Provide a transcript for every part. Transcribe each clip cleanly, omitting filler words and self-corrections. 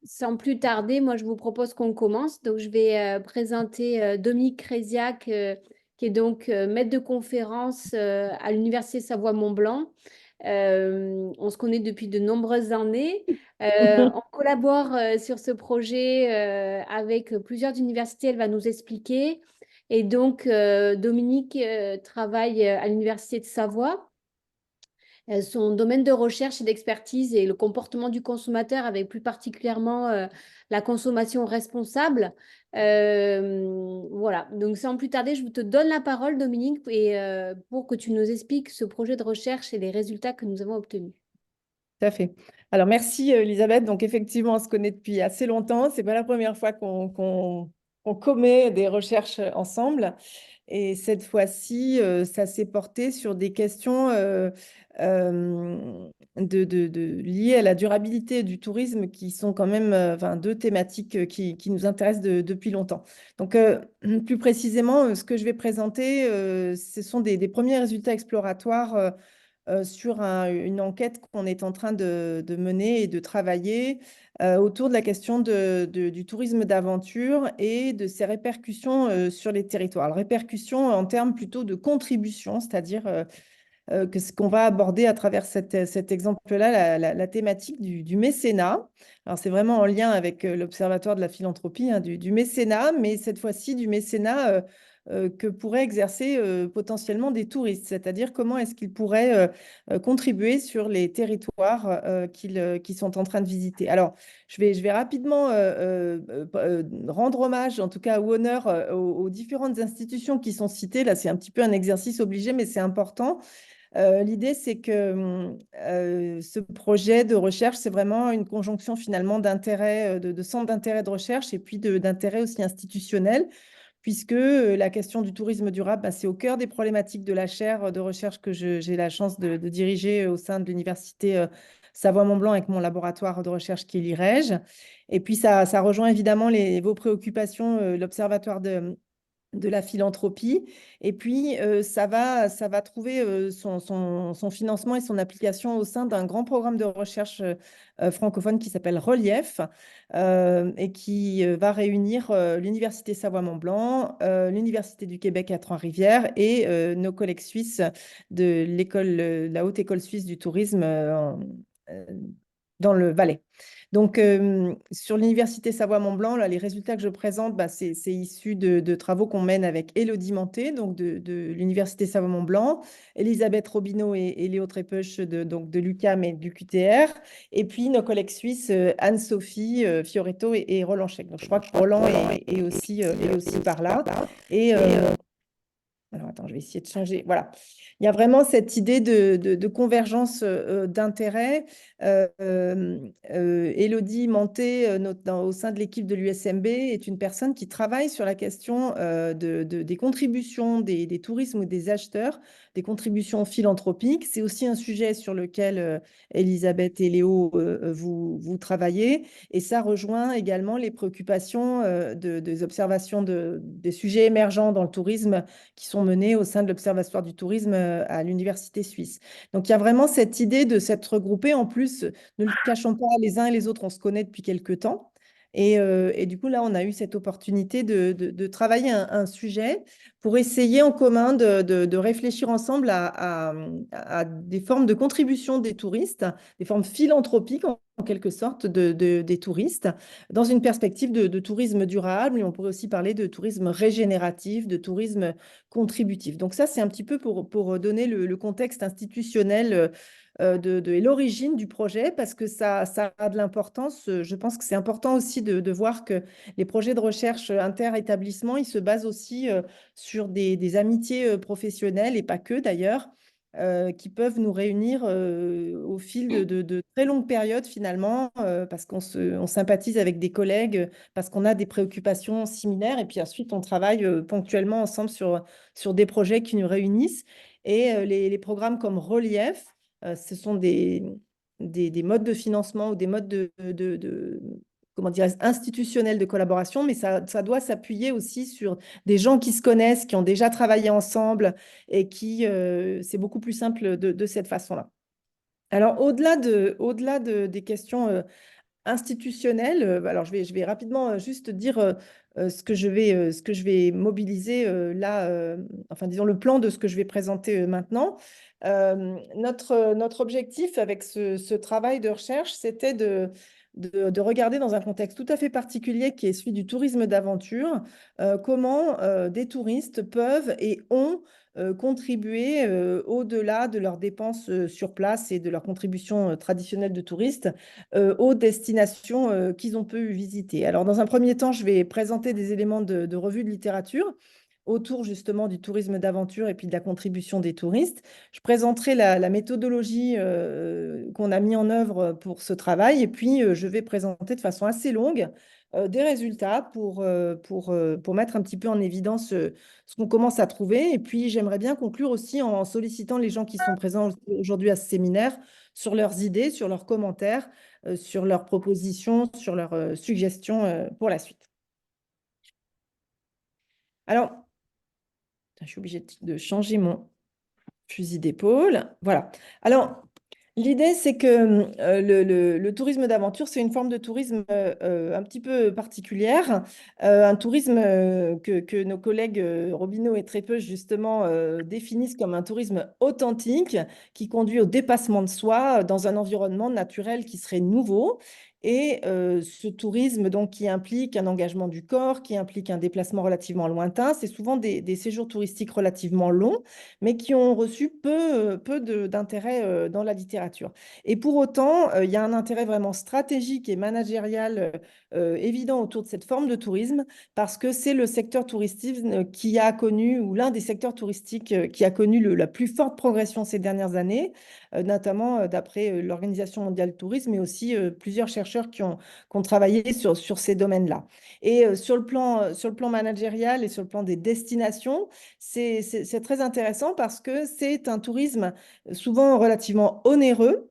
sans plus tarder, moi, je vous propose qu'on commence. Donc, je vais présenter Dominique Créziac, qui est donc maître de conférence à l'Université Savoie-Mont-Blanc. On se connaît depuis de nombreuses années. On collabore sur ce projet avec plusieurs universités. Elle va nous expliquer. Et donc, Dominique travaille à l'Université de Savoie. Son domaine de recherche et d'expertise est le comportement du consommateur, avec plus particulièrement la consommation responsable. Voilà, donc sans plus tarder, je te donne la parole, Dominique, et, pour que tu nous expliques ce projet de recherche et les résultats que nous avons obtenus. Tout à fait. Alors, merci Elisabeth. Donc, effectivement, on se connaît depuis assez longtemps. Ce n'est pas la première fois qu'on commet des recherches ensemble. Et cette fois-ci, ça s'est porté sur des questions liées à la durabilité du tourisme qui sont quand même enfin, deux thématiques qui nous intéressent depuis longtemps. Donc, plus précisément, ce que je vais présenter, ce sont des premiers résultats exploratoires sur une enquête qu'on est en train de mener et de travailler autour de la question du tourisme d'aventure et de ses répercussions sur les territoires. Alors, répercussions en termes plutôt de contribution, c'est-à-dire que ce qu'on va aborder à travers cet exemple-là, la thématique du mécénat. Alors, c'est vraiment en lien avec l'Observatoire de la philanthropie, hein, du mécénat, mais cette fois-ci du mécénat que pourraient exercer potentiellement des touristes, c'est-à-dire comment est-ce qu'ils pourraient contribuer sur les territoires qu'ils sont en train de visiter. Alors, je vais rapidement rendre hommage, en tout cas, ou honneur aux différentes institutions qui sont citées. Là, c'est un petit peu un exercice obligé, mais c'est important. L'idée, c'est que ce projet de recherche, c'est vraiment une conjonction finalement d'intérêts, de centres d'intérêt de recherche et puis d'intérêts aussi institutionnels, puisque la question du tourisme durable, bah, c'est au cœur des problématiques de la chaire de recherche que j'ai la chance de diriger au sein de l'Université Savoie-Mont-Blanc avec mon laboratoire de recherche qui est l'IREJ. Et puis, ça rejoint évidemment vos préoccupations, l'Observatoire de la philanthropie. Et puis, ça va trouver son financement et son application au sein d'un grand programme de recherche francophone qui s'appelle Relief et qui va réunir l'Université Savoie-Mont-Blanc, l'Université du Québec à Trois-Rivières et nos collègues suisses de la Haute École suisse du tourisme euh, dans le Valais. Donc, sur l'Université Savoie-Mont-Blanc, là, les résultats que je présente, bah, c'est issu de travaux qu'on mène avec Élodie Manté, donc de l'Université Savoie-Mont-Blanc, Elisabeth Robineau et Léo Trépeuch donc de l'UQAM et du QTR, et puis nos collègues suisses, Anne-Sophie Fioretto et Roland Chec. Donc, je crois que Roland est aussi par là. Et alors, attends, je vais essayer de changer. Voilà. Il y a vraiment cette idée de convergence d'intérêts. Élodie Manté, au sein de l'équipe de l'USMB, est une personne qui travaille sur la question des contributions des tourismes ou des acheteurs, des contributions philanthropiques. C'est aussi un sujet sur lequel Elisabeth et Léo, vous travaillez. Et ça rejoint également les préoccupations des observations des sujets émergents dans le tourisme qui sont menées au sein de l'Observatoire du tourisme à l'Université suisse. Donc, il y a vraiment cette idée de s'être regroupés. En plus, ne le cachons pas, les uns et les autres, on se connaît depuis quelques temps. Et du coup, là, on a eu cette opportunité de travailler un sujet pour essayer en commun de réfléchir ensemble à des formes de contribution des touristes, des formes philanthropiques en quelque sorte des touristes, dans une perspective de tourisme durable. Et on pourrait aussi parler de tourisme régénératif, de tourisme contributif. Donc ça, c'est un petit peu pour donner le contexte institutionnel et l'origine du projet, parce que ça a de l'importance. Je pense que c'est important aussi de voir que les projets de recherche inter-établissements, ils se basent aussi sur des amitiés professionnelles, et pas que d'ailleurs, qui peuvent nous réunir au fil de très longues périodes finalement, parce on sympathise avec des collègues, parce qu'on a des préoccupations similaires, et puis ensuite on travaille ponctuellement ensemble sur des projets qui nous réunissent. Et les programmes comme Relief, ce sont des modes de financement ou des modes comment dirais institutionnels de collaboration, mais ça doit s'appuyer aussi sur des gens qui se connaissent, qui ont déjà travaillé ensemble, et c'est beaucoup plus simple de cette façon-là. Alors, au-delà des questions institutionnel, alors je vais rapidement juste dire ce que je vais mobiliser là, enfin disons le plan de ce que je vais présenter maintenant. Notre objectif avec ce travail de recherche, c'était de regarder dans un contexte tout à fait particulier qui est celui du tourisme d'aventure, comment des touristes peuvent et ont contribué au-delà de leurs dépenses sur place et de leur contribution traditionnelle de touristes aux destinations qu'ils ont pu visiter. Alors, dans un premier temps, je vais présenter des éléments de revue de littérature autour justement du tourisme d'aventure et puis de la contribution des touristes. Je présenterai la méthodologie qu'on a mis en œuvre pour ce travail et puis je vais présenter de façon assez longue des résultats pour mettre un petit peu en évidence ce qu'on commence à trouver. Et puis j'aimerais bien conclure aussi en sollicitant les gens qui sont présents aujourd'hui à ce séminaire sur leurs idées, sur leurs commentaires, sur leurs propositions, sur leurs suggestions pour la suite. Alors, je suis obligée de changer mon fusil d'épaule. Voilà. Alors, l'idée, c'est que le tourisme d'aventure, c'est une forme de tourisme un petit peu particulière, un tourisme que nos collègues Robineau et Trépeux, justement, définissent comme un tourisme authentique qui conduit au dépassement de soi dans un environnement naturel qui serait nouveau. Et ce tourisme donc, qui implique un engagement du corps, qui implique un déplacement relativement lointain, c'est souvent des séjours touristiques relativement longs mais qui ont reçu peu d'intérêt dans la littérature. Et pour autant, il y a un intérêt vraiment stratégique et managérial évident autour de cette forme de tourisme, parce que c'est le secteur touristique qui a connu, ou l'un des secteurs touristiques qui a connu la plus forte progression ces dernières années, notamment d'après l'Organisation mondiale du tourisme, mais aussi plusieurs chercheurs qui ont travaillé sur ces domaines-là. Et sur le plan managérial et sur le plan des destinations, c'est très intéressant parce que c'est un tourisme souvent relativement onéreux,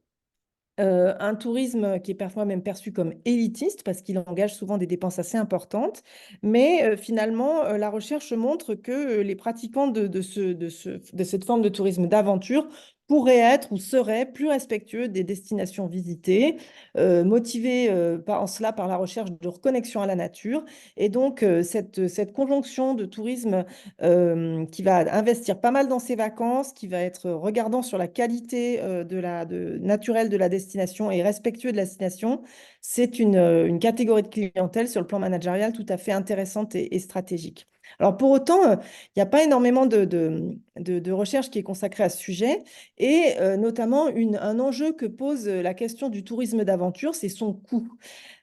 un tourisme qui est parfois même perçu comme élitiste parce qu'il engage souvent des dépenses assez importantes. Mais finalement, la recherche montre que les pratiquants de cette forme de tourisme d'aventure pourraient être ou seraient plus respectueux des destinations visitées, motivés en cela par la recherche de reconnexion à la nature. Et donc, cette conjonction de tourisme qui va investir pas mal dans ses vacances, qui va être regardant sur la qualité naturelle de la destination et respectueux de la destination, c'est une catégorie de clientèle sur le plan managérial tout à fait intéressante et stratégique. Alors pour autant, il n'y a pas énormément de recherche qui est consacrée à ce sujet et notamment un enjeu que pose la question du tourisme d'aventure, c'est son coût.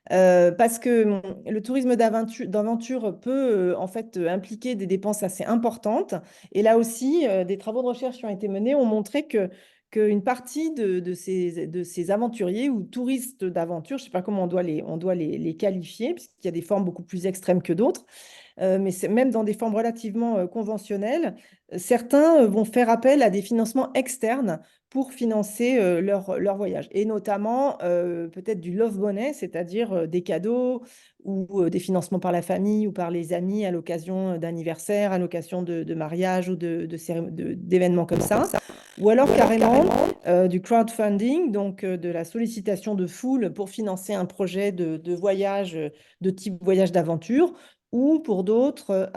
Parce que le tourisme d'aventure peut en fait impliquer des dépenses assez importantes. Et là aussi, des travaux de recherche qui ont été menés ont montré qu'une partie de ces aventuriers ou touristes d'aventure, je ne sais pas comment on doit les qualifier, puisqu'il y a des formes beaucoup plus extrêmes que d'autres, mais même dans des formes relativement conventionnelles, certains vont faire appel à des financements externes pour financer leur voyage. Et notamment peut-être du love money, c'est-à-dire des cadeaux ou des financements par la famille ou par les amis à l'occasion d'anniversaires, à l'occasion de mariages ou d'événements comme ça. Ou alors carrément du crowdfunding, donc de la sollicitation de foule pour financer un projet de voyage de type voyage d'aventure ou pour d'autres,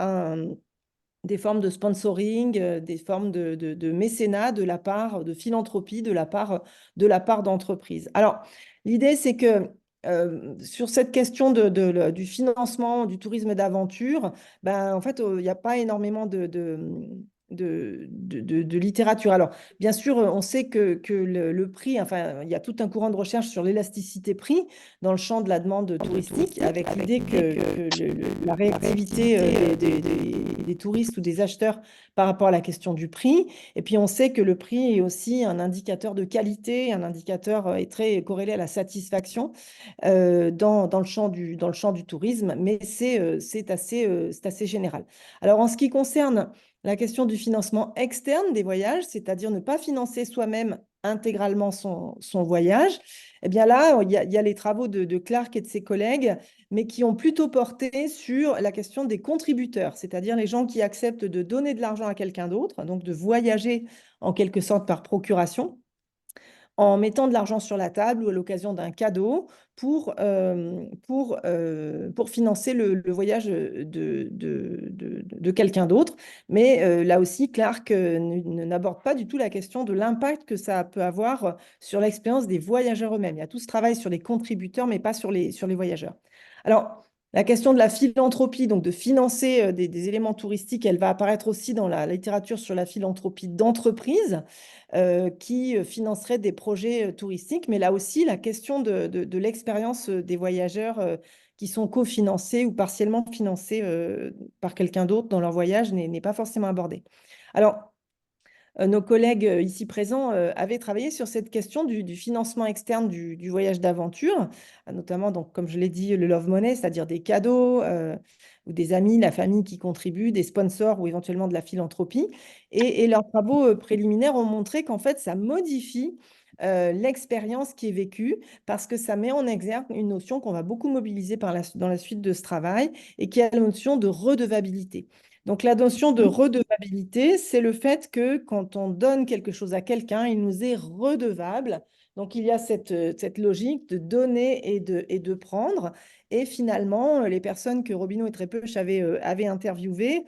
des formes de sponsoring, des formes de mécénat de la part, de philanthropie de la part d'entreprises. Alors, l'idée, c'est que sur cette question du financement du tourisme d'aventure, ben, en fait, il n'y a pas énormément de littérature. Alors, bien sûr, on sait que le prix, enfin, il y a tout un courant de recherche sur l'élasticité prix dans le champ de la demande touristique, avec l'idée que la réactivité des touristes ou des acheteurs par rapport à la question du prix. Et puis, on sait que le prix est aussi un indicateur de qualité, un indicateur est très corrélé à la satisfaction dans le champ du tourisme, mais c'est assez général. Alors, en ce qui concerne la question du financement externe des voyages, c'est-à-dire ne pas financer soi-même intégralement son voyage, eh bien là, il y a les travaux de Clark et de ses collègues, mais qui ont plutôt porté sur la question des contributeurs, c'est-à-dire les gens qui acceptent de donner de l'argent à quelqu'un d'autre, donc de voyager en quelque sorte par procuration, en mettant de l'argent sur la table ou à l'occasion d'un cadeau pour financer le voyage de quelqu'un d'autre. Mais là aussi, Clark n'aborde pas du tout la question de l'impact que ça peut avoir sur l'expérience des voyageurs eux-mêmes. Il y a tout ce travail sur les contributeurs, mais pas sur les voyageurs. Alors, la question de la philanthropie, donc de financer des éléments touristiques, elle va apparaître aussi dans la littérature sur la philanthropie d'entreprise qui financerait des projets touristiques. Mais là aussi, la question de l'expérience des voyageurs qui sont cofinancés ou partiellement financés par quelqu'un d'autre dans leur voyage n'est pas forcément abordée. Alors, nos collègues ici présents avaient travaillé sur cette question du financement externe du voyage d'aventure, notamment, donc, comme je l'ai dit, le love money, c'est-à-dire des cadeaux ou des amis, la famille qui contribuent, des sponsors ou éventuellement de la philanthropie. Et leurs travaux préliminaires ont montré qu'en fait, ça modifie l'expérience qui est vécue parce que ça met en exergue une notion qu'on va beaucoup mobiliser dans la suite de ce travail et qui est la notion de redevabilité. Donc, la notion de redevabilité, c'est le fait que quand on donne quelque chose à quelqu'un, il nous est redevable. Donc, il y a cette logique de donner et de prendre. Et finalement, les personnes que Robineau et Trépeuch avaient interviewées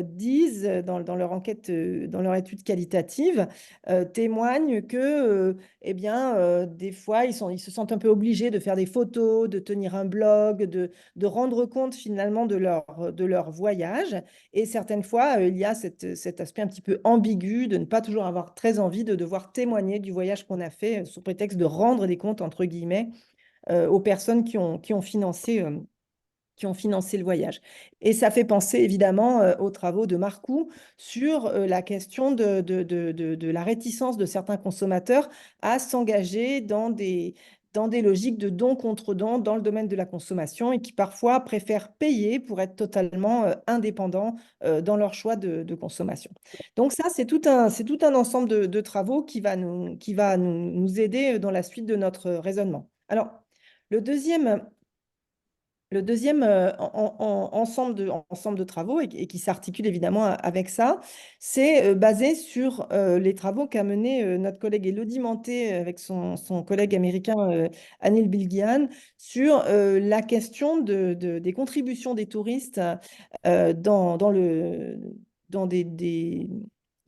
disent dans leur enquête, dans leur étude qualitative, témoignent que eh bien, des fois, ils se sentent un peu obligés de faire des photos, de tenir un blog, de rendre compte finalement de leur voyage. Et certaines fois, il y a cet aspect un petit peu ambigu de ne pas toujours avoir très envie de devoir témoigner du voyage qu'on a fait sous prétexte de rendre des comptes, entre guillemets, aux personnes qui ont financé le voyage. Et ça fait penser évidemment aux travaux de Marcoux sur la question de la réticence de certains consommateurs à s'engager dans des logiques de don contre don dans le domaine de la consommation et qui parfois préfèrent payer pour être totalement indépendants dans leur choix de consommation. Donc ça, c'est tout un ensemble de travaux qui va nous aider dans la suite de notre raisonnement. Alors, le deuxième ensemble de travaux et qui s'articule évidemment avec ça, c'est basé sur les travaux qu'a mené notre collègue Élodie Manté avec son collègue américain Anil Bilgian sur la question des contributions des touristes dans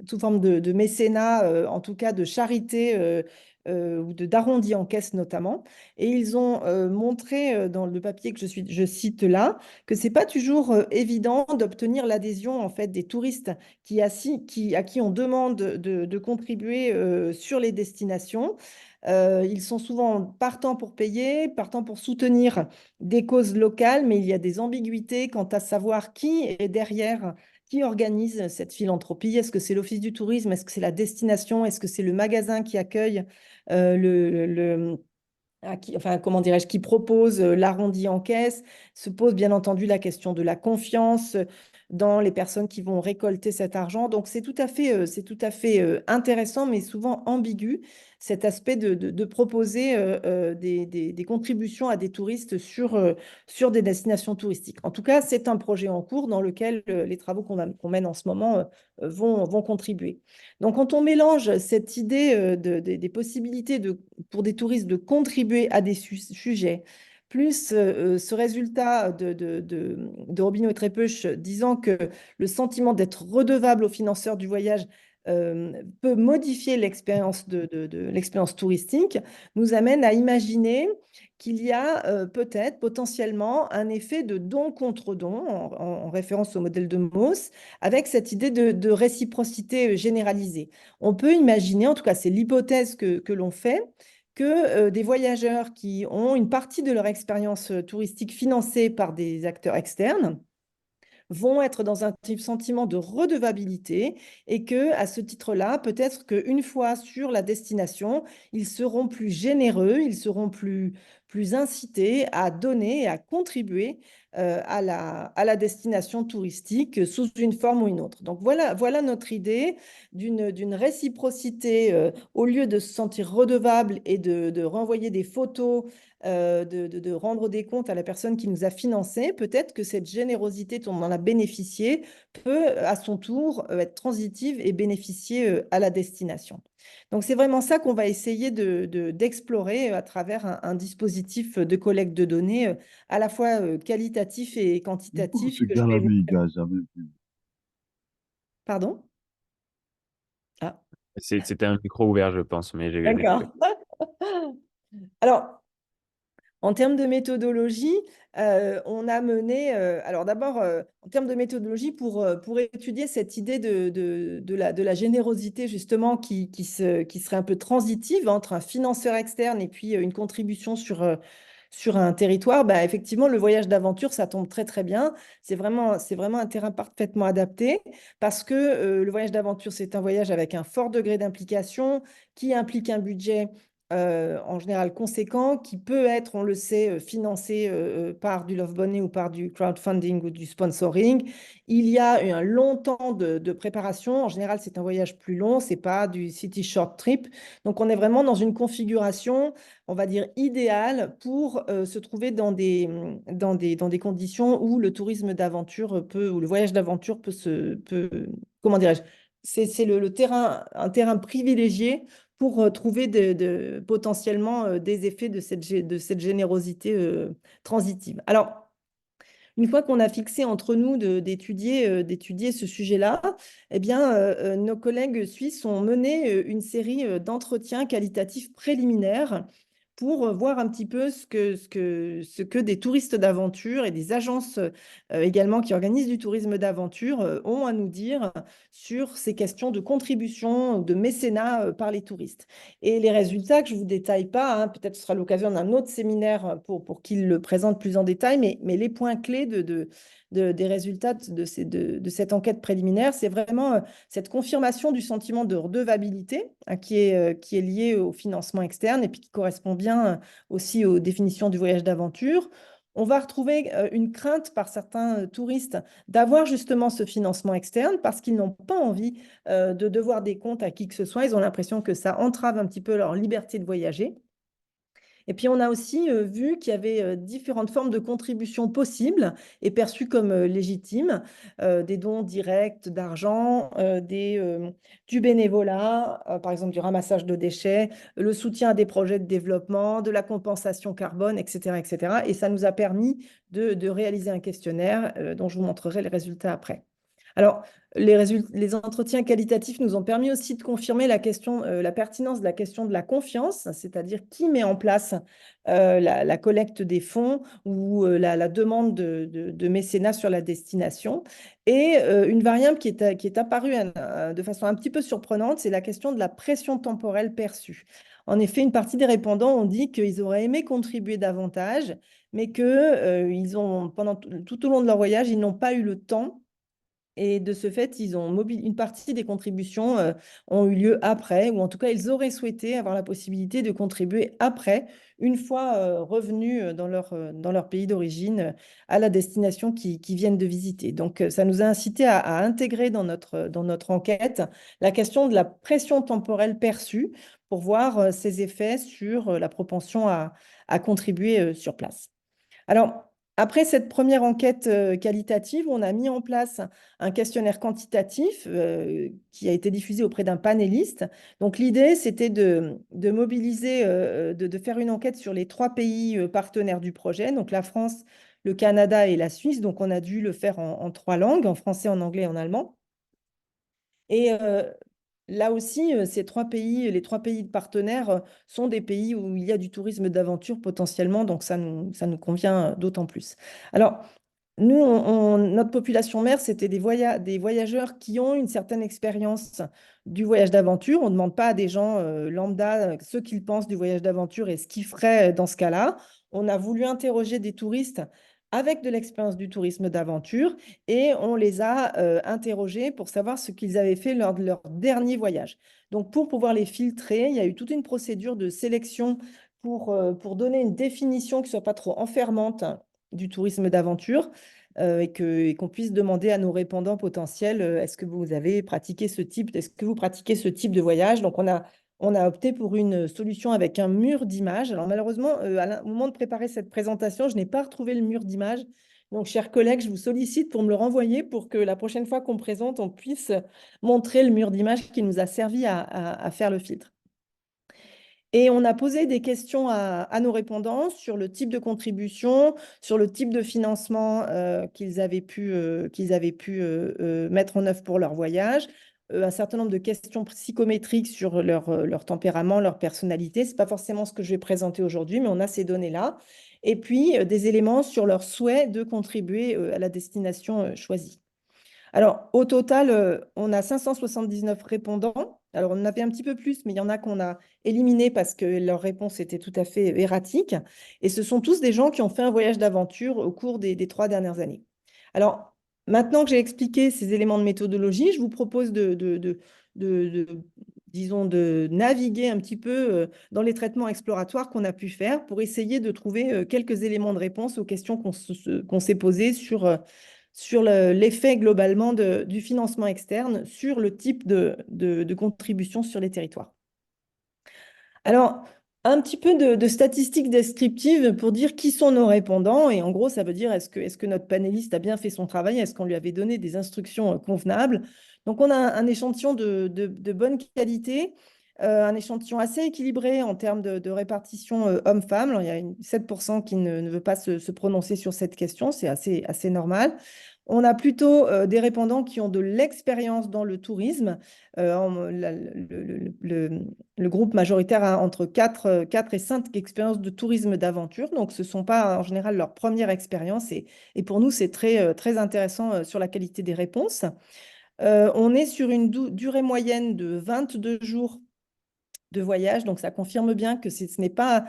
sous forme de mécénat, en tout cas de charité ou d'arrondi en caisse notamment. Et ils ont montré dans le papier que je cite là que c'est pas toujours évident d'obtenir l'adhésion en fait des touristes à qui on demande de contribuer sur les destinations. Ils sont souvent partants pour payer, partants pour soutenir des causes locales, mais il y a des ambiguïtés quant à savoir qui est derrière, qui organise cette philanthropie. Est-ce que c'est l'Office du tourisme? Est-ce que c'est la destination? Est-ce que c'est le magasin qui accueille enfin, comment dirais-je, qui propose l'arrondi en caisse? Se pose bien entendu la question de la confiance dans les personnes qui vont récolter cet argent. Donc, c'est tout à fait intéressant, mais souvent ambigu, cet aspect de proposer des contributions à des touristes sur des destinations touristiques. En tout cas, c'est un projet en cours dans lequel les travaux qu'on mène en ce moment vont contribuer. Donc, quand on mélange cette idée des possibilités pour des touristes de contribuer à des sujets, plus ce résultat de Robineau et Trépeuch disant que le sentiment d'être redevable aux financeurs du voyage peut modifier l'expérience touristique, nous amène à imaginer qu'il y a peut-être potentiellement un effet de don contre don, en référence au modèle de Mauss, avec cette idée de réciprocité généralisée. On peut imaginer, en tout cas c'est l'hypothèse que l'on fait, que des voyageurs qui ont une partie de leur expérience touristique financée par des acteurs externes vont être dans un sentiment de redevabilité et que, à ce titre-là, peut-être qu'une fois sur la destination, ils seront plus généreux, ils seront plus incités à donner et à contribuer à la destination touristique sous une forme ou une autre. Donc voilà notre idée d'une réciprocité au lieu de se sentir redevable et de renvoyer des photos de rendre des comptes à la personne qui nous a financé, peut-être que cette générosité dont on en a bénéficié peut à son tour être transitive et bénéficier à la destination. Donc, c'est vraiment ça qu'on va essayer d'explorer à travers un dispositif de collecte de données à la fois qualitatif et Oh, quantitatif ce que je vais gars-là, vous... mais il a jamais vu. Pardon? Ah, C'était un micro ouvert, je pense, mais j'ai coupé. d'accord. Alors, en termes de méthodologie, on a mené, alors d'abord, en termes de méthodologie, pour étudier cette idée de la générosité, justement, qui serait un peu transitive entre un financeur externe et puis une contribution sur un territoire, bah, effectivement, le voyage d'aventure, ça tombe très, très bien. C'est vraiment un terrain parfaitement adapté parce que le voyage d'aventure, c'est un voyage avec un fort degré d'implication qui implique un budget en général conséquent, qui peut être, on le sait, financé par du Love Bunny ou par du crowdfunding ou du sponsoring. Il y a eu un long temps de préparation. En général, c'est un voyage plus long, c'est pas du city short trip. Donc, on est vraiment dans une configuration, on va dire, idéale pour se trouver dans des conditions où le tourisme d'aventure peut, ou le voyage d'aventure comment dirais-je, c'est le terrain, un terrain privilégié pour trouver potentiellement des effets de cette générosité transitive. Alors, une fois qu'on a fixé entre nous d'étudier ce sujet-là, eh bien, nos collègues suisses ont mené une série d'entretiens qualitatifs préliminaires pour voir un petit peu ce que des touristes d'aventure et des agences également qui organisent du tourisme d'aventure ont à nous dire sur ces questions de contribution, de mécénat par les touristes. Et les résultats que je ne vous détaille pas, hein, peut-être ce sera l'occasion d'un autre séminaire pour qu'ils le présentent plus en détail, mais les points clés des résultats de cette enquête préliminaire, c'est vraiment cette confirmation du sentiment de redevabilité hein, qui est lié au financement externe et puis qui correspond bien aussi aux définitions du voyage d'aventure. On va retrouver une crainte par certains touristes d'avoir justement ce financement externe parce qu'ils n'ont pas envie de devoir des comptes à qui que ce soit. Ils ont l'impression que ça entrave un petit peu leur liberté de voyager. Et puis, on a aussi vu qu'il y avait différentes formes de contributions possibles et perçues comme légitimes, des dons directs d'argent, du bénévolat, par exemple du ramassage de déchets, le soutien à des projets de développement, de la compensation carbone, etc. etc. Et ça nous a permis de réaliser un questionnaire dont je vous montrerai les résultats après. Alors, les entretiens qualitatifs nous ont permis aussi de confirmer la pertinence de la question de la confiance, c'est-à-dire qui met en place la collecte des fonds ou la demande de mécénat sur la destination. Et une variable qui est apparue de façon un petit peu surprenante, c'est la question de la pression temporelle perçue. En effet, une partie des répondants ont dit qu'ils auraient aimé contribuer davantage, mais que pendant tout au long de leur voyage, ils n'ont pas eu le temps et de ce fait, une partie des contributions ont eu lieu après, ou en tout cas, ils auraient souhaité avoir la possibilité de contribuer après, une fois revenus dans leur pays d'origine, à la destination qu'ils viennent de visiter. Donc, ça nous a incité à intégrer dans notre enquête la question de la pression temporelle perçue pour voir ses effets sur la propension à contribuer sur place. Alors, après cette première enquête qualitative, on a mis en place un questionnaire quantitatif qui a été diffusé auprès d'un panéliste. Donc, l'idée, c'était de mobiliser, de faire une enquête sur les 3 pays partenaires du projet, donc la France, le Canada et la Suisse. Donc, on a dû le faire en 3 langues, en français, en anglais et en allemand. Et là aussi, les 3 pays partenaires sont des pays où il y a du tourisme d'aventure potentiellement, donc ça nous convient d'autant plus. Alors, nous, notre population mère, c'était des voyageurs qui ont une certaine expérience du voyage d'aventure. On ne demande pas à des gens lambda ce qu'ils pensent du voyage d'aventure et ce qu'ils feraient dans ce cas-là. On a voulu interroger des touristes avec de l'expérience du tourisme d'aventure et on les a interrogés pour savoir ce qu'ils avaient fait lors de leur dernier voyage. Donc, pour pouvoir les filtrer, il y a eu toute une procédure de sélection pour donner une définition qui ne soit pas trop enfermante du tourisme d'aventure et qu'on puisse demander à nos répondants potentiels, est-ce que vous pratiquez ce type de voyage? Donc, on a opté pour une solution avec un mur d'images. Alors, malheureusement, au moment de préparer cette présentation, je n'ai pas retrouvé le mur d'images. Donc, chers collègues, je vous sollicite pour me le renvoyer pour que la prochaine fois qu'on présente, on puisse montrer le mur d'image qui nous a servi à faire le filtre. Et on a posé des questions à nos répondants sur le type de contribution, sur le type de financement qu'ils avaient pu mettre en œuvre pour leur voyage, un certain nombre de questions psychométriques sur leur tempérament, leur personnalité. Ce n'est pas forcément ce que je vais présenter aujourd'hui, mais on a ces données-là. Et puis, des éléments sur leur souhait de contribuer à la destination choisie. Alors, au total, on a 579 répondants. Alors, on en avait un petit peu plus, mais il y en a qu'on a éliminés parce que leurs réponses étaient tout à fait erratiques. Et ce sont tous des gens qui ont fait un voyage d'aventure au cours des 3 dernières années. Alors, maintenant que j'ai expliqué ces éléments de méthodologie, je vous propose disons, de naviguer un petit peu dans les traitements exploratoires qu'on a pu faire pour essayer de trouver quelques éléments de réponse aux questions qu'on s'est posées sur l'effet globalement du financement externe sur le type de contribution sur les territoires. Alors, un petit peu de statistiques descriptives pour dire qui sont nos répondants. Et en gros, ça veut dire est-ce que notre panéliste a bien fait son travail? Est-ce qu'on lui avait donné des instructions convenables? Donc, on a un échantillon de bonne qualité, un échantillon assez équilibré en termes de répartition homme-femme. Alors, il y a 7% qui ne veut pas se prononcer sur cette question, c'est assez normal. On a plutôt des répondants qui ont de l'expérience dans le tourisme. Le groupe majoritaire a entre 4 et 5 expériences de tourisme d'aventure. Donc, ce ne sont pas en général leur première expérience. Et pour nous, c'est très intéressant sur la qualité des réponses. On est sur une durée moyenne de 22 jours de voyage. Donc, ça confirme bien que ce n'est pas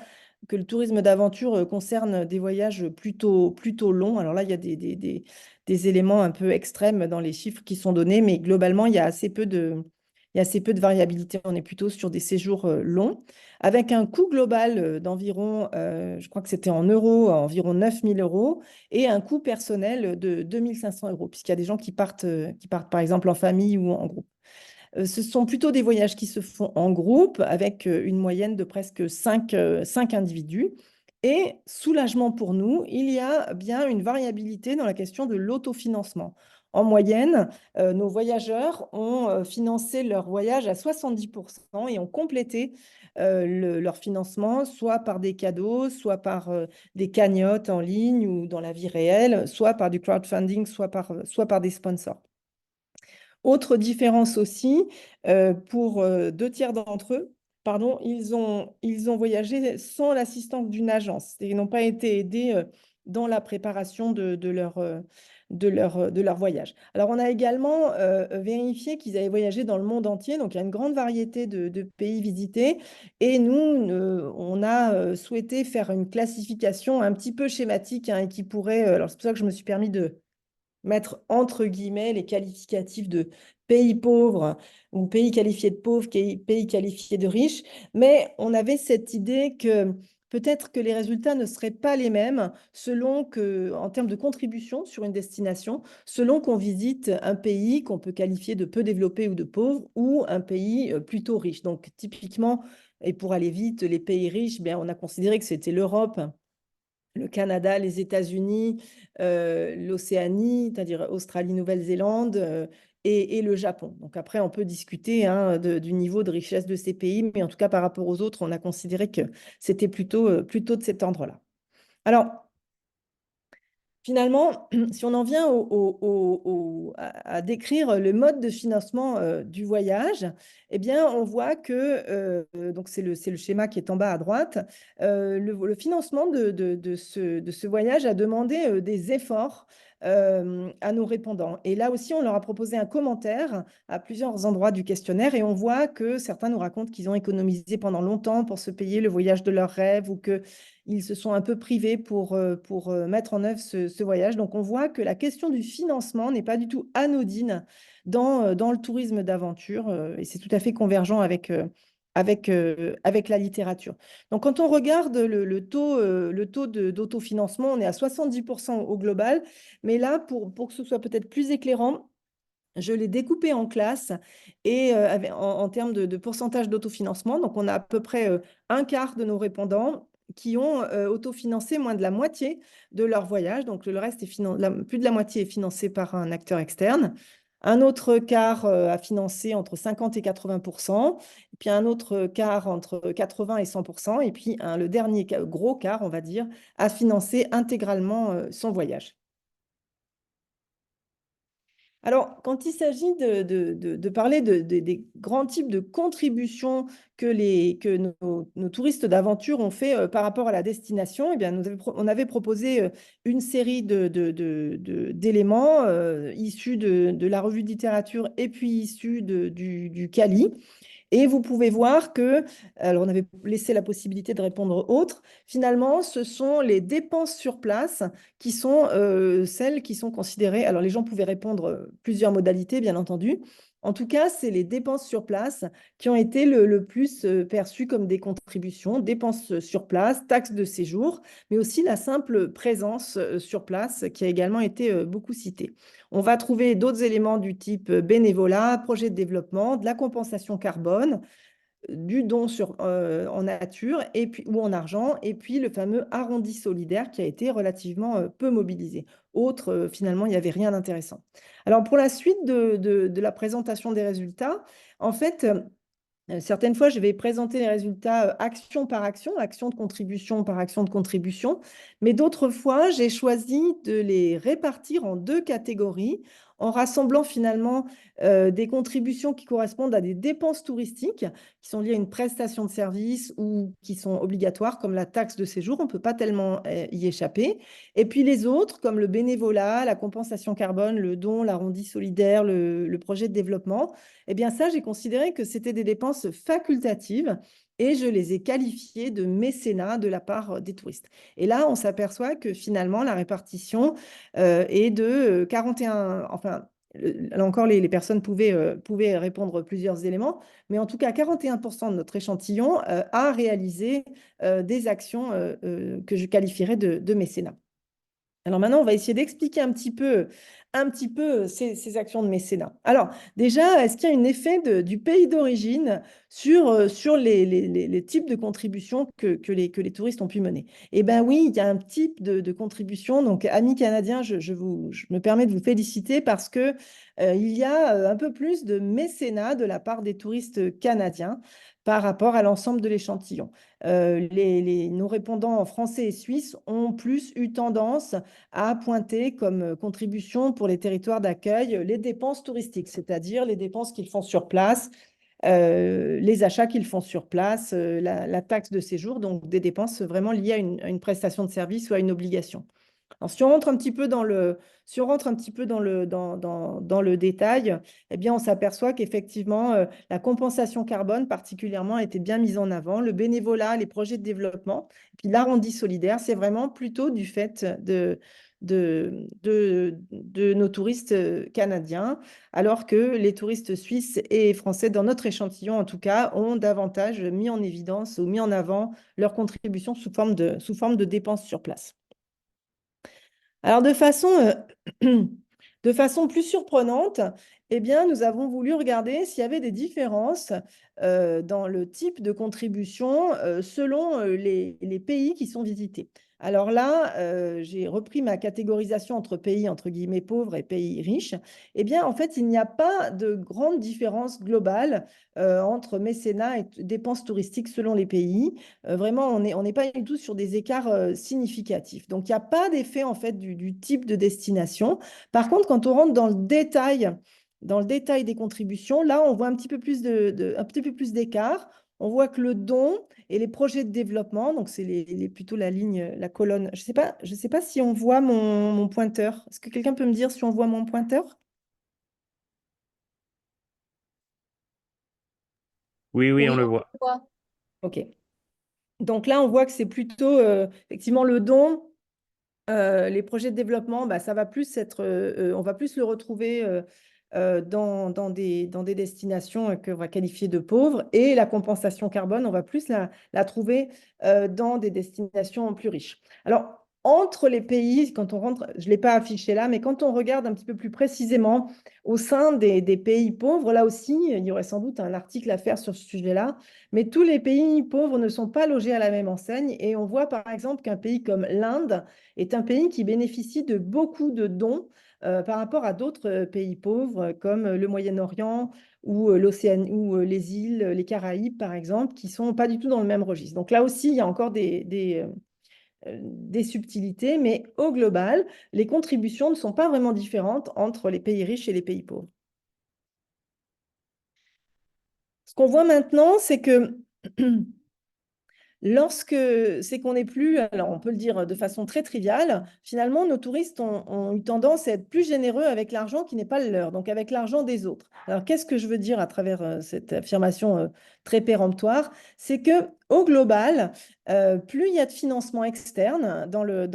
que le tourisme d'aventure concerne des voyages plutôt longs. Alors là, il y a des éléments un peu extrêmes dans les chiffres qui sont donnés, mais globalement, il y a assez peu de variabilité. On est plutôt sur des séjours longs, avec un coût global d'environ, je crois que c'était en euros, environ 9 000 euros, et un coût personnel de 2 500 euros, puisqu'il y a des gens qui partent par exemple en famille ou en groupe. Ce sont plutôt des voyages qui se font en groupe avec une moyenne de presque 5 individus. Et soulagement pour nous, il y a bien une variabilité dans la question de l'autofinancement. En moyenne, nos voyageurs ont financé leur voyage à 70% et ont complété leur financement, soit par des cadeaux, soit par des cagnottes en ligne ou dans la vie réelle, soit par du crowdfunding, soit par des sponsors. Autre différence aussi, pour 2 tiers d'entre eux, pardon, ils ont voyagé sans l'assistance d'une agence. Ils n'ont pas été aidés dans la préparation de leur voyage. Alors, on a également vérifié qu'ils avaient voyagé dans le monde entier. Donc, il y a une grande variété de pays visités. Et nous, on a souhaité faire une classification un petit peu schématique et qui pourrait… alors, c'est pour ça que je me suis permis de mettre entre guillemets les qualificatifs de pays pauvres ou pays qualifiés de pauvres, pays qualifiés de riches. Mais on avait cette idée que peut-être que les résultats ne seraient pas les mêmes en termes de contribution sur une destination, selon qu'on visite un pays qu'on peut qualifier de peu développé ou de pauvre ou un pays plutôt riche. Donc typiquement, et pour aller vite, les pays riches, bien, on a considéré que c'était l'Europe, le Canada, les États-Unis, l'Océanie, c'est-à-dire Australie, Nouvelle-Zélande et le Japon. Donc après, on peut discuter du niveau de richesse de ces pays, mais en tout cas, par rapport aux autres, on a considéré que c'était plutôt de cet ordre-là. Alors, finalement, si on en vient à décrire le mode de financement du voyage, eh bien, on voit que, donc c'est le schéma qui est en bas à droite, le financement de ce voyage a demandé des efforts à nos répondants. Et là aussi, on leur a proposé un commentaire à plusieurs endroits du questionnaire et on voit que certains nous racontent qu'ils ont économisé pendant longtemps pour se payer le voyage de leurs rêves ou qu'ils se sont un peu privés pour mettre en œuvre ce voyage. Donc, on voit que la question du financement n'est pas du tout anodine dans le tourisme d'aventure et c'est tout à fait convergent avec la littérature. Donc, quand on regarde le taux d'autofinancement, on est à 70% au global. Mais là, pour que ce soit peut-être plus éclairant, je l'ai découpé en classes et en termes de pourcentage d'autofinancement. Donc, on a à peu près un quart de nos répondants qui ont autofinancé moins de la moitié de leur voyage. Donc, le reste plus de la moitié est financé par un acteur externe. Un autre quart a financé entre 50 et 80%, et puis un autre quart entre 80 et 100%, et puis le dernier gros quart, on va dire, a financé intégralement son voyage. Alors, quand il s'agit de parler des grands types de contributions que nos touristes d'aventure ont fait par rapport à la destination, eh bien, on avait proposé une série d'éléments issus de la revue de littérature et puis issus du CALI. Et vous pouvez voir que, alors on avait laissé la possibilité de répondre autres, finalement, ce sont les dépenses sur place qui sont celles qui sont considérées. Alors les gens pouvaient répondre plusieurs modalités, bien entendu. En tout cas, c'est les dépenses sur place qui ont été le plus perçues comme des contributions, dépenses sur place, taxes de séjour, mais aussi la simple présence sur place qui a également été beaucoup citée. On va trouver d'autres éléments du type bénévolat, projet de développement, de la compensation carbone, du don en nature et puis, ou en argent, et puis le fameux arrondi solidaire qui a été relativement peu mobilisé. Autre, finalement, il n'y avait rien d'intéressant. Alors, pour la suite de la présentation des résultats, en fait, certaines fois, je vais présenter les résultats action par action, action de contribution par action de contribution, mais d'autres fois, j'ai choisi de les répartir en deux catégories en rassemblant finalement des contributions qui correspondent à des dépenses touristiques qui sont liées à une prestation de service ou qui sont obligatoires, comme la taxe de séjour, on ne peut pas tellement y échapper. Et puis les autres, comme le bénévolat, la compensation carbone, le don, l'arrondi solidaire, le projet de développement, eh bien ça, j'ai considéré que c'était des dépenses facultatives et je les ai qualifiées de mécénat de la part des touristes. Et là, on s'aperçoit que finalement, la répartition est de 41, enfin, là encore, les personnes pouvaient répondre plusieurs éléments, mais en tout cas, 41% de notre échantillon a réalisé des actions que je qualifierais de mécénat. Alors maintenant, on va essayer d'expliquer un petit peu ces actions de mécénat. Alors déjà, est-ce qu'il y a un effet du pays d'origine sur les types de contributions que les touristes ont pu mener? Eh bien oui, il y a un type de contribution. Donc, amis canadiens, je me permets de vous féliciter parce que il y a un peu plus de mécénat de la part des touristes canadiens par rapport à l'ensemble de l'échantillon. Nos répondants en français et suisse ont plus eu tendance à pointer comme contribution pour les territoires d'accueil les dépenses touristiques, c'est-à-dire les dépenses qu'ils font sur place, les achats qu'ils font sur place, la taxe de séjour, donc des dépenses vraiment liées à une prestation de service ou à une obligation. Alors, si on rentre un petit peu dans le détail, eh bien, on s'aperçoit qu'effectivement, la compensation carbone particulièrement a été bien mise en avant, le bénévolat, les projets de développement, et puis l'arrondi solidaire, c'est vraiment plutôt du fait de nos touristes canadiens, alors que les touristes suisses et français, dans notre échantillon en tout cas, ont davantage mis en évidence ou mis en avant leur contribution sous forme de dépenses sur place. Alors, de façon plus surprenante, eh bien, nous avons voulu regarder s'il y avait des différences dans le type de contribution selon les pays qui sont visités. Alors là, j'ai repris ma catégorisation entre pays, entre guillemets, pauvres et pays riches. Eh bien, en fait, il n'y a pas de grande différence globale entre mécénat et dépenses touristiques selon les pays. Vraiment, on n'est pas du tout sur des écarts significatifs. Donc, il n'y a pas d'effet en fait du type de destination. Par contre, quand on rentre dans le détail des contributions, là, on voit un petit peu plus d'écart. On voit que le don et les projets de développement, donc c'est plutôt la ligne, la colonne. Je sais pas si on voit mon pointeur. Est-ce que quelqu'un peut me dire si on voit mon pointeur? Oui, Oui, on le on voit. le voit. OK. Donc là, on voit que c'est plutôt effectivement le don. Les projets de développement, bah, ça va plus on va plus le retrouver dans des destinations qu'on va qualifier de pauvres. Et la compensation carbone, on va plus la trouver dans des destinations plus riches. Alors, entre les pays, quand on rentre, je ne l'ai pas affiché là, mais quand on regarde un petit peu plus précisément au sein des pays pauvres, là aussi, il y aurait sans doute un article à faire sur ce sujet-là, mais tous les pays pauvres ne sont pas logés à la même enseigne. Et on voit par exemple qu'un pays comme l'Inde est un pays qui bénéficie de beaucoup de dons par rapport à d'autres pays pauvres comme le Moyen-Orient ou l'Océanie ou les îles, les Caraïbes par exemple, qui ne sont pas du tout dans le même registre. Donc là aussi, il y a encore des subtilités, mais au global, les contributions ne sont pas vraiment différentes entre les pays riches et les pays pauvres. Ce qu'on voit maintenant, c'est que c'est qu'on n'est plus, alors on peut le dire de façon très triviale, finalement, nos touristes ont eu tendance à être plus généreux avec l'argent qui n'est pas le leur, donc avec l'argent des autres. Alors, qu'est-ce que je veux dire à travers cette affirmation très péremptoire? C'est que au global, plus il y a de financement externe dans le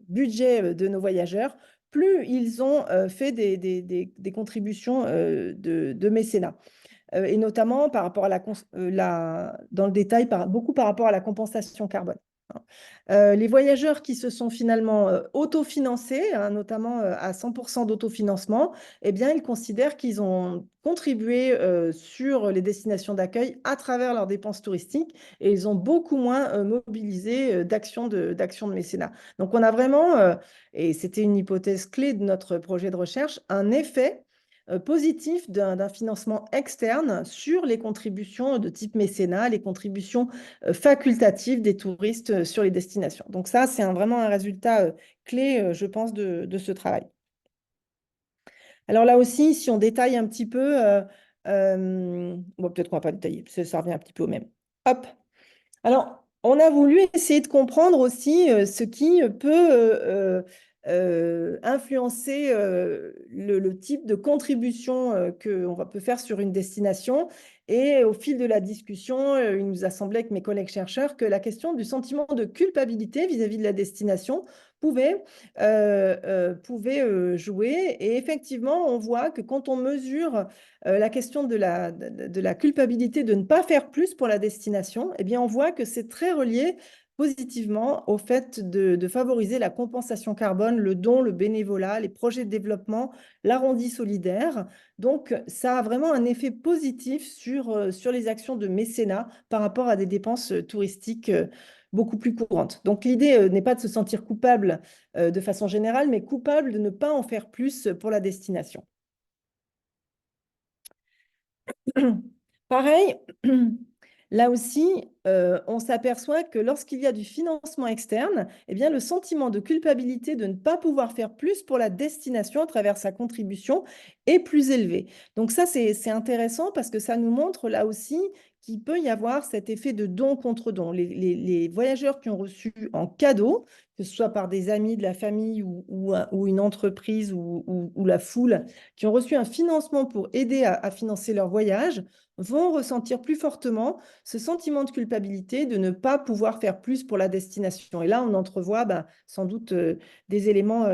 budget de nos voyageurs, plus ils ont fait des contributions de mécénat. Et notamment par rapport à dans le détail, beaucoup par rapport à la compensation carbone. Les voyageurs qui se sont finalement autofinancés, hein, notamment à 100% d'autofinancement, eh bien, ils considèrent qu'ils ont contribué sur les destinations d'accueil à travers leurs dépenses touristiques et ils ont beaucoup moins mobilisé d'actions de mécénat. Donc, on a vraiment, et c'était une hypothèse clé de notre projet de recherche, un effet positif d'un financement externe sur les contributions de type mécénat, les contributions facultatives des touristes sur les destinations. Donc ça, c'est vraiment un résultat clé, je pense, de ce travail. Alors là aussi, si on détaille un petit peu, bon, peut-être qu'on ne va pas détailler, ça revient un petit peu au même. Hop. Alors, on a voulu essayer de comprendre aussi ce qui peut influencer le type de contribution qu'on peut faire sur une destination. Et au fil de la discussion, il nous a semblé avec mes collègues chercheurs que la question du sentiment de culpabilité vis-à-vis de la destination pouvait jouer. Et effectivement, on voit que quand on mesure la question de la culpabilité de ne pas faire plus pour la destination, eh bien, on voit que c'est très relié positivement au fait de favoriser la compensation carbone, le don, le bénévolat, les projets de développement, l'arrondi solidaire. Donc, ça a vraiment un effet positif sur les actions de mécénat par rapport à des dépenses touristiques beaucoup plus courantes. Donc, l'idée n'est pas de se sentir coupable de façon générale, mais coupable de ne pas en faire plus pour la destination. Pareil, là aussi, on s'aperçoit que lorsqu'il y a du financement externe, eh bien, le sentiment de culpabilité de ne pas pouvoir faire plus pour la destination à travers sa contribution est plus élevé. Donc ça, c'est intéressant parce que ça nous montre là aussi qu'il peut y avoir cet effet de don contre don. Les voyageurs qui ont reçu en cadeau, que ce soit par des amis, de la famille ou une entreprise ou la foule, qui ont reçu un financement pour aider à financer leur voyage, vont ressentir plus fortement ce sentiment de culpabilité de ne pas pouvoir faire plus pour la destination. Et là, on entrevoit sans doute des éléments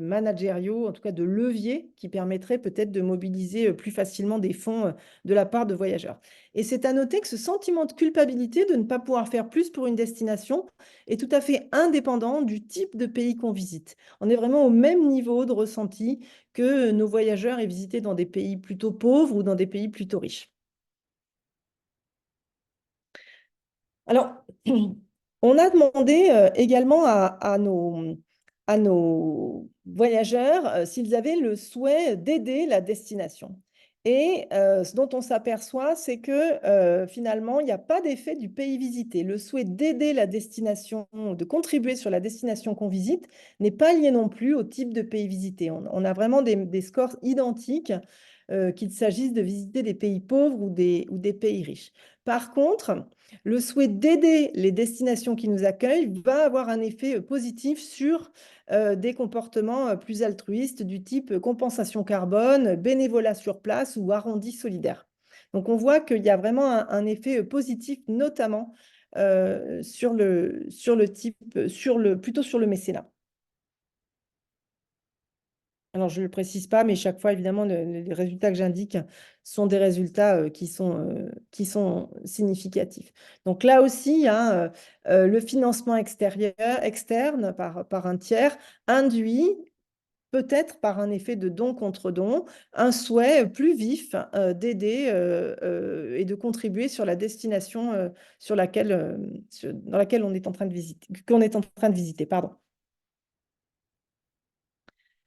managériaux, en tout cas de levier, qui permettraient peut-être de mobiliser plus facilement des fonds de la part de voyageurs. Et c'est à noter que ce sentiment de culpabilité de ne pas pouvoir faire plus pour une destination est tout à fait indépendant du type de pays qu'on visite. On est vraiment au même niveau de ressenti que nos voyageurs aient visité dans des pays plutôt pauvres ou dans des pays plutôt riches. Alors, on a demandé également à nos voyageurs s'ils avaient le souhait d'aider la destination. Et ce dont on s'aperçoit, c'est que finalement, il n'y a pas d'effet du pays visité. Le souhait d'aider la destination, de contribuer sur la destination qu'on visite, n'est pas lié non plus au type de pays visité. On a vraiment des scores identiques, qu'il s'agisse de visiter des pays pauvres ou des pays riches. Par contre, le souhait d'aider les destinations qui nous accueillent va avoir un effet positif sur des comportements plus altruistes du type compensation carbone, bénévolat sur place ou arrondi solidaire. Donc, on voit qu'il y a vraiment un effet positif, notamment plutôt sur le mécénat. Alors, je ne le précise pas, mais chaque fois, évidemment, les résultats que j'indique sont des résultats qui sont significatifs. Donc là aussi, hein, le financement externe par un tiers induit, peut-être par un effet de don contre don, un souhait plus vif d'aider et de contribuer sur la destination dans laquelle on est en train de visiter, qu'on est en train de visiter, pardon.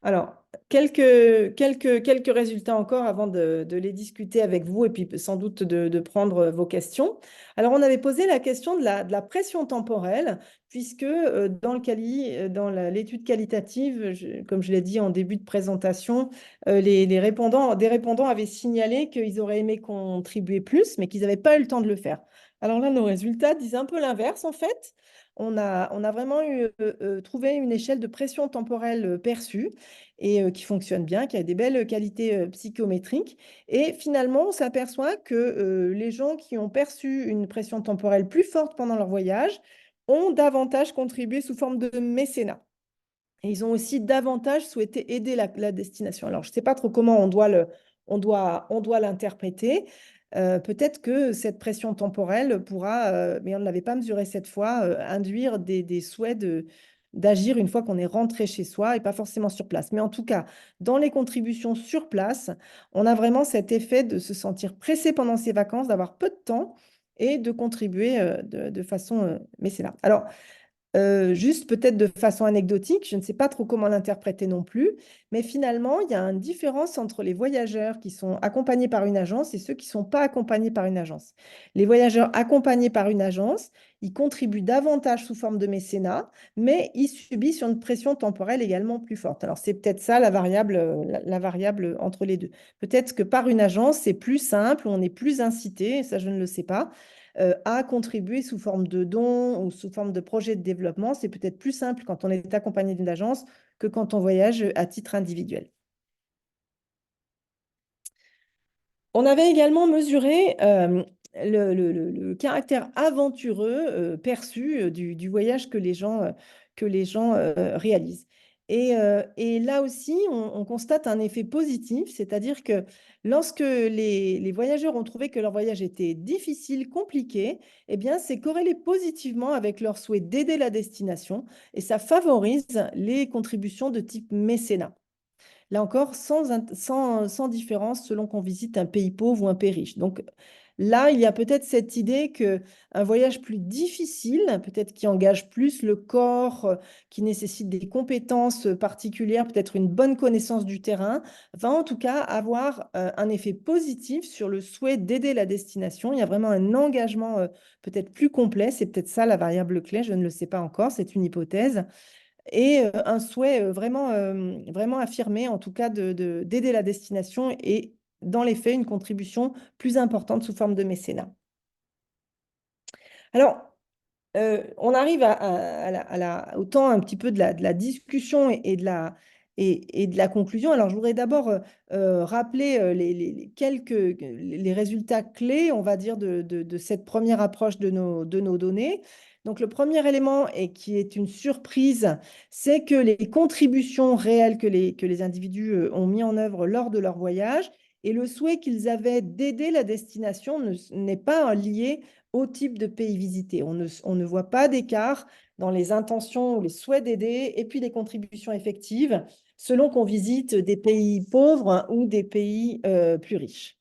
Alors, quelques résultats encore avant de les discuter avec vous et puis sans doute de prendre vos questions. Alors, on avait posé la question de la pression temporelle, puisque dans l'étude qualitative, comme je l'ai dit en début de présentation, des répondants avaient signalé qu'ils auraient aimé contribuer plus, mais qu'ils n'avaient pas eu le temps de le faire. Alors là, nos résultats disent un peu l'inverse, en fait. On a vraiment trouvé une échelle de pression temporelle perçue et qui fonctionne bien, qui a des belles qualités psychométriques. Et finalement, on s'aperçoit que les gens qui ont perçu une pression temporelle plus forte pendant leur voyage ont davantage contribué sous forme de mécénat. Et ils ont aussi davantage souhaité aider la destination. Alors, je ne sais pas trop comment on doit l'interpréter. Peut-être que cette pression temporelle pourra, mais on ne l'avait pas mesuré cette fois, induire des souhaits d'agir une fois qu'on est rentré chez soi et pas forcément sur place. Mais en tout cas, dans les contributions sur place, on a vraiment cet effet de se sentir pressé pendant ses vacances, d'avoir peu de temps et de contribuer de façon mécénat. Alors, juste peut-être de façon anecdotique, je ne sais pas trop comment l'interpréter non plus, mais finalement, il y a une différence entre les voyageurs qui sont accompagnés par une agence et ceux qui ne sont pas accompagnés par une agence. Les voyageurs accompagnés par une agence, ils contribuent davantage sous forme de mécénat, mais ils subissent une pression temporelle également plus forte. Alors, c'est peut-être ça la variable entre les deux. Peut-être que par une agence, c'est plus simple, on est plus incité, ça je ne le sais pas à contribuer sous forme de dons ou sous forme de projet de développement. C'est peut-être plus simple quand on est accompagné d'une agence que quand on voyage à titre individuel. On avait également mesuré le caractère aventureux perçu du voyage que les gens réalisent. Et là aussi, on constate un effet positif, c'est-à-dire que lorsque les voyageurs ont trouvé que leur voyage était difficile, compliqué, eh bien, c'est corrélé positivement avec leur souhait d'aider la destination et ça favorise les contributions de type mécénat. Là encore, sans différence selon qu'on visite un pays pauvre ou un pays riche. Donc là, il y a peut-être cette idée qu'un voyage plus difficile, peut-être qui engage plus le corps, qui nécessite des compétences particulières, peut-être une bonne connaissance du terrain, va en tout cas avoir un effet positif sur le souhait d'aider la destination. Il y a vraiment un engagement peut-être plus complet. C'est peut-être ça la variable clé, je ne le sais pas encore, c'est une hypothèse et un souhait vraiment affirmé, en tout cas, d'aider la destination et, dans les faits, une contribution plus importante sous forme de mécénat. Alors, on arrive au temps un petit peu de la discussion et de la conclusion. Alors, je voudrais d'abord rappeler les résultats clés, on va dire, de cette première approche de nos données. Donc, le premier élément, et qui est une surprise, c'est que les contributions réelles que les individus ont mis en œuvre lors de leur voyage et le souhait qu'ils avaient d'aider la destination n'est pas lié au type de pays visité. On ne voit pas d'écart dans les intentions ou les souhaits d'aider et puis les contributions effectives selon qu'on visite des pays pauvres ou des pays plus riches.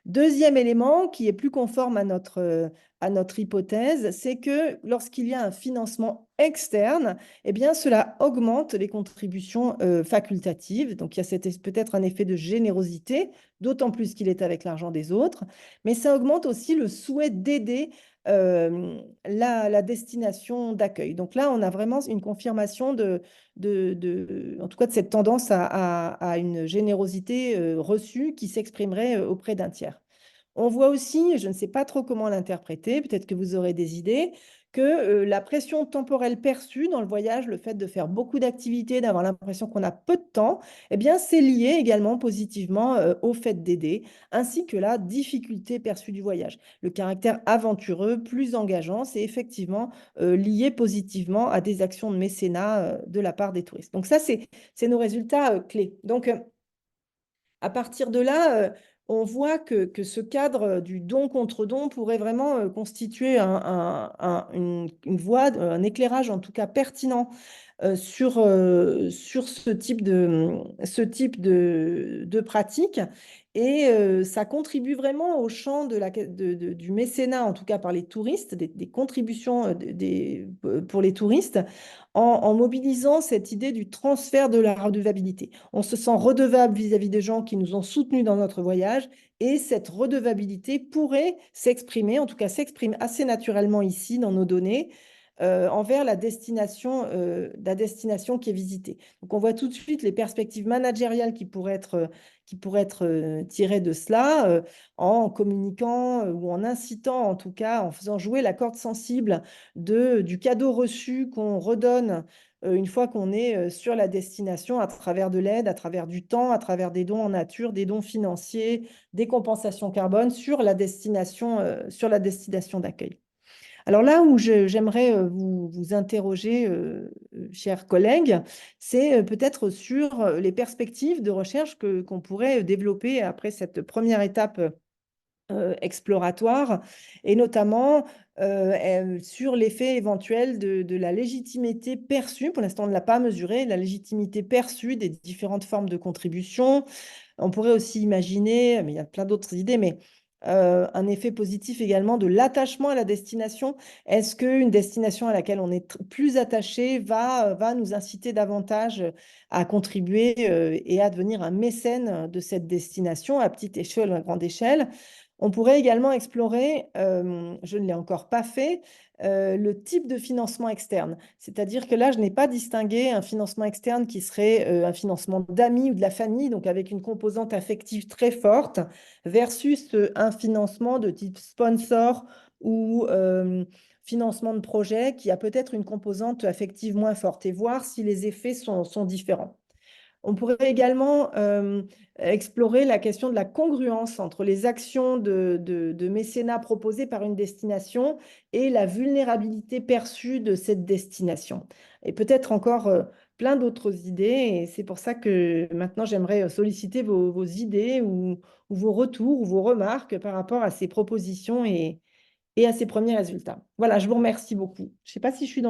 Deuxième élément qui est plus conforme à notre hypothèse, c'est que lorsqu'il y a un financement externe, eh bien, cela augmente les contributions facultatives. Donc, il y a peut-être un effet de générosité, d'autant plus qu'il est avec l'argent des autres, mais ça augmente aussi le souhait d'aider la destination d'accueil. Donc là, on a vraiment une confirmation en tout cas de cette tendance à une générosité reçue qui s'exprimerait auprès d'un tiers. On voit aussi, je ne sais pas trop comment l'interpréter, peut-être que vous aurez des idées, que la pression temporelle perçue dans le voyage, le fait de faire beaucoup d'activités, d'avoir l'impression qu'on a peu de temps, eh bien, c'est lié également positivement au fait d'aider, ainsi que la difficulté perçue du voyage. Le caractère aventureux, plus engageant, c'est effectivement lié positivement à des actions de mécénat de la part des touristes. Donc ça, c'est nos résultats clés. Donc, à partir de là, on voit que ce cadre du don contre don pourrait vraiment constituer une voie, un éclairage en tout cas pertinent sur ce type de pratique. Et ça contribue vraiment au champ du mécénat, en tout cas par les touristes, des contributions pour les touristes, en mobilisant cette idée du transfert de la redevabilité. On se sent redevable vis-à-vis des gens qui nous ont soutenus dans notre voyage, et cette redevabilité pourrait s'exprimer, en tout cas s'exprime assez naturellement ici dans nos données, envers la destination qui est visitée. Donc, on voit tout de suite les perspectives managériales qui pourraient être tirées de cela, en communiquant ou en incitant, en tout cas, en faisant jouer la corde sensible du cadeau reçu qu'on redonne une fois qu'on est sur la destination, à travers de l'aide, à travers du temps, à travers des dons en nature, des dons financiers, des compensations carbone sur la destination d'accueil. Alors là où j'aimerais vous interroger, chers collègues, c'est peut-être sur les perspectives de recherche qu'on pourrait développer après cette première étape exploratoire, et notamment sur l'effet éventuel de la légitimité perçue, pour l'instant on ne l'a pas mesuré, la légitimité perçue des différentes formes de contribution. On pourrait aussi imaginer, mais il y a plein d'autres idées, mais un effet positif également de l'attachement à la destination. Est-ce qu'une destination à laquelle on est plus attaché va nous inciter davantage à contribuer et à devenir un mécène de cette destination à petite échelle ou à grande échelle? On pourrait également explorer, je ne l'ai encore pas fait, le type de financement externe. C'est-à-dire que là, je n'ai pas distingué un financement externe qui serait un financement d'amis ou de la famille, donc avec une composante affective très forte, versus un financement de type sponsor ou financement de projet qui a peut-être une composante affective moins forte, et voir si les effets sont différents. On pourrait également explorer la question de la congruence entre les actions de mécénat proposées par une destination et la vulnérabilité perçue de cette destination. Et peut-être encore plein d'autres idées. Et c'est pour ça que maintenant, j'aimerais solliciter vos idées ou vos retours ou vos remarques par rapport à ces propositions et à ces premiers résultats. Voilà, je vous remercie beaucoup. Je ne sais pas si je suis dans